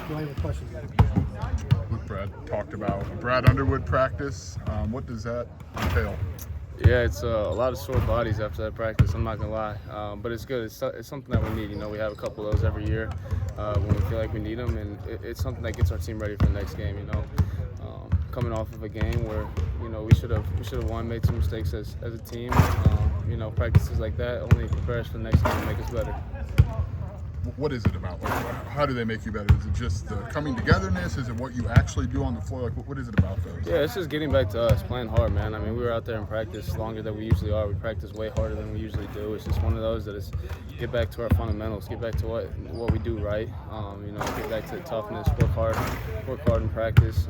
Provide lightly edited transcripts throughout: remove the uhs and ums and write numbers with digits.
Do I have a question? Look, Brad talked about Brad Underwood practice. What does that entail? Yeah, it's a lot of sore bodies after that practice, I'm not going to lie. But it's good. It's something that we need. You know, we have a couple of those every year when we feel like we need them, and it's something that gets our team ready for the next game, you know. Coming off of a game where, you know, we should have won, made some mistakes as a team. You know, practices like that only prepare us for the next game and make us better. What is it about? Like, how do they make you better? Is it just the coming togetherness? Is it what you actually do on the floor? Like, what is it about those? Yeah, it's just getting back to us, playing hard, man. I mean, we were out there in practice longer than we usually are. We practice way harder than we usually do. It's just one of those that is get back to our fundamentals, get back to what we do right. You know, get back to the toughness, work hard in practice.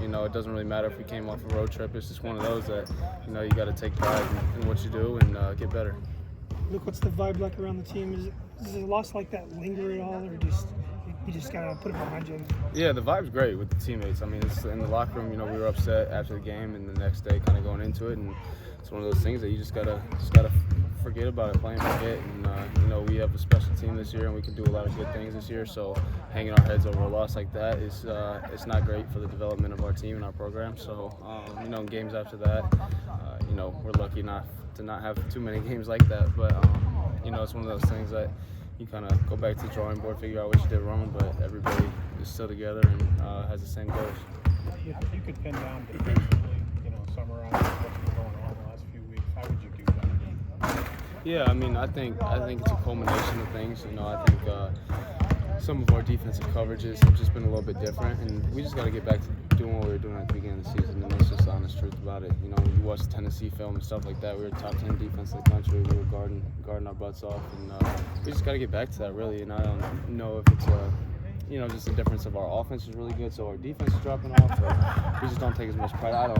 You know, it doesn't really matter if we came off a road trip. It's just one of those that, you know, you got to take pride in what you do and get better. Look, what's the vibe like around the team? Does a loss like that linger at all, or you just gotta put it behind you? Yeah, the vibe's great with the teammates. I mean, it's in the locker room. You know, we were upset after the game, and the next day, kind of going into it, and it's one of those things that you just gotta forget about it, play and forget. And you know, we have a special team this year, and we can do a lot of good things this year. So hanging our heads over a loss like that is it's not great for the development of our team and our program. So you know, in games after that, you know, we're lucky enough to not have too many games like that. But you know, it's one of those things that you kind of go back to the drawing board, figure out what you did wrong, but everybody is still together and has the same goals. You could pin down defensively, you know, summarize what's been going on the last few weeks. How would you do that? Yeah, I mean, I think it's a culmination of things. You know, I think some of our defensive coverages have just been a little bit different, and we just got to get back to doing what we were doing at the beginning of the season, and that's just the honest truth about it. You know, you watch Tennessee film and stuff like that. We were top 10 defense in the country. We were guarding our butts off, and we just got to get back to that, really. And I don't know if it's you know, just the difference of our offense is really good, so our defense is dropping off. But we just don't take as much pride. I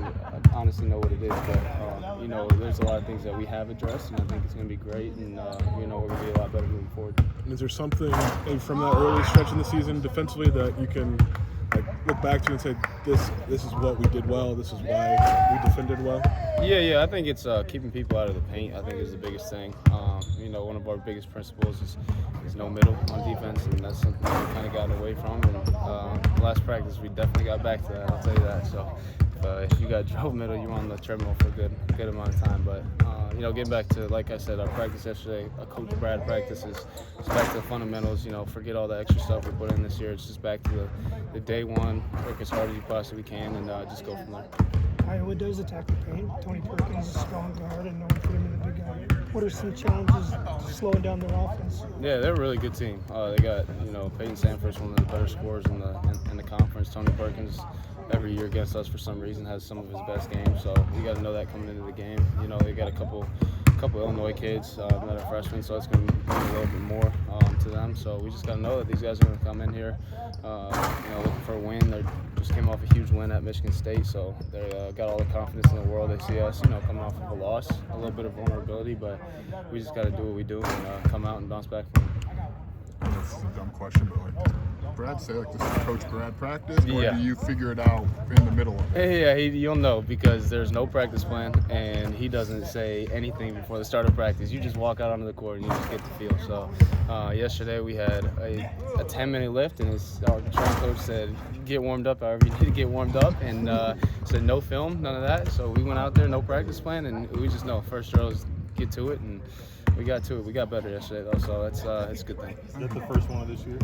honestly know what it is, but you know, there's a lot of things that we have addressed, and I think it's going to be great, and you know, we're going to be a lot better moving forward. And is there something maybe from that early stretch in the season defensively that you can look back to and say, this is what we did well, this is why we defended well? Yeah, I think it's keeping people out of the paint. I think is the biggest thing. You know, one of our biggest principles is no middle on defense, and that's something we kind of got away from. And last practice, we definitely got back to that. I'll tell you that. So if you got drove middle, you're on the treadmill for a good amount of time. But you know, getting back to, like I said, our practice yesterday, Coach Brad practice is back to the fundamentals. You know, forget all the extra stuff we put in this year. It's just back to the day one, work as hard as you possibly can, and just go from there. Iowa does attack the paint. Tony Perkins is a strong guard, and no one put him in the big guy. What are some challenges slowing down their offense? Yeah, they're a really good team. They got, you know, Peyton Sanford's one of the better scorers in the conference. Tony Perkins, every year against us for some reason, has some of his best games. So we got to know that coming into the game. You know, they got a couple Illinois kids that are freshmen, so it's going to be a little bit more to them. So we just got to know that these guys are going to come in here, you know, looking for a win. They just came off a huge win at Michigan State, so they got all the confidence in the world. They see us, you know, coming off of a loss, a little bit of vulnerability, but we just got to do what we do and come out and bounce back from it. This is a dumb question, but like Brad say, like, this is Coach Brad practice, or Yeah. do you figure it out in the middle of it? Yeah, you'll know because there's no practice plan, and he doesn't say anything before the start of practice. You just walk out onto the court and you just get the feel. So yesterday we had a 10-minute lift, and our strength coach said, get warmed up however you need to get warmed up, and said no film, none of that. So we went out there, no practice plan, and we just know first drills, get to it, and we got to it. We got better yesterday, though, so it's a good thing. Is that the first one of this year?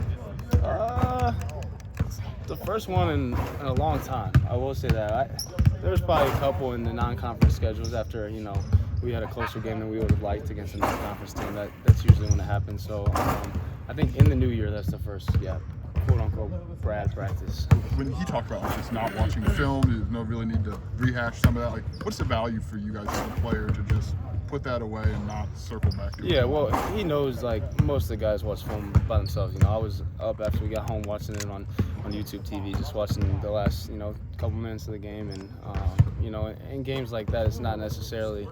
The first one in a long time. I will say that. There was probably a couple in the non-conference schedules after, you know, we had a closer game than we would have liked against a non-conference team. That's usually when it happens. So I think in the new year, that's the first, quote-unquote, Brad practice. When he talked about just not watching film, there's no really need to rehash some of that. Like, what's the value for you guys as a player to just put that away and not circle back to it? Yeah, well, he knows, like, most of the guys watch film by themselves. You know, I was up after we got home watching it on YouTube TV, just watching the last, you know, couple minutes of the game. And, you know, in games like that, it's not necessarily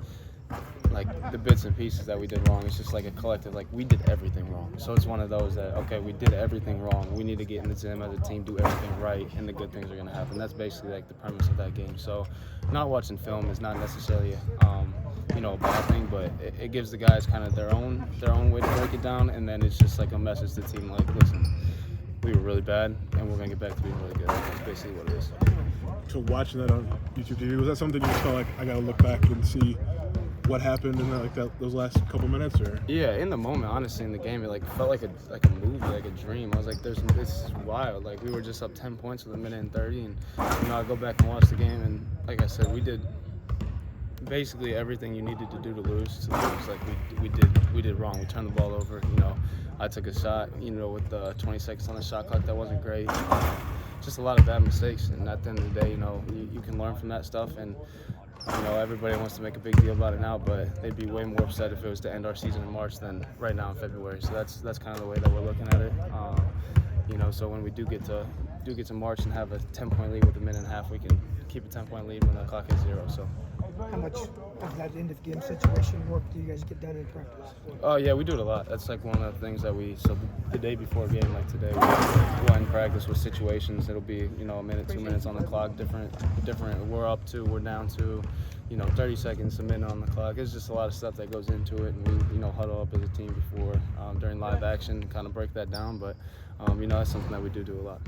like the bits and pieces that we did wrong. It's just like a collective, like, we did everything wrong. So it's one of those that, okay, we did everything wrong. We need to get in the gym as a team, do everything right, and the good things are going to happen. That's basically like the premise of that game. So not watching film is not necessarily you know, a bad thing, but it gives the guys kind of their own way to break it down, and then it's just like a message to the team, like, listen, we were really bad, and we're going to get back to being really good. That's basically what it is. So watching that on YouTube TV, was that something you just felt like I got to look back and see what happened in those last couple minutes, or? Yeah, in the moment, honestly, in the game, it felt like a movie, like a dream. I was like, this is wild. Like, we were just up 10 points with 1:30, and I go back and watch the game, and like I said, we did basically everything you needed to do to lose. Like we did wrong. We turned the ball over. I took a shot. With 20 seconds on the shot clock, that wasn't great. Just a lot of bad mistakes, and at the end of the day, you can learn from that stuff. And everybody wants to make a big deal about it now, but they'd be way more upset if it was to end our season in March than right now in February. So that's kind of the way that we're looking at it. So when we do get to March and have a 10-point lead with 1.5 minutes, we can keep a 10-point lead when the clock is 0. So. How much of that end of game situation work do you guys get done in practice? Oh yeah, we do it a lot. That's like one of the things that so the day before a game like today, we'll end practice with situations. It'll be, a minute, 2 minutes on the clock, different. We're up to, we're down to, 30 seconds, a minute on the clock. It's just a lot of stuff that goes into it, and we, huddle up as a team before, during live action, kind of break that down. But, that's something that we do a lot.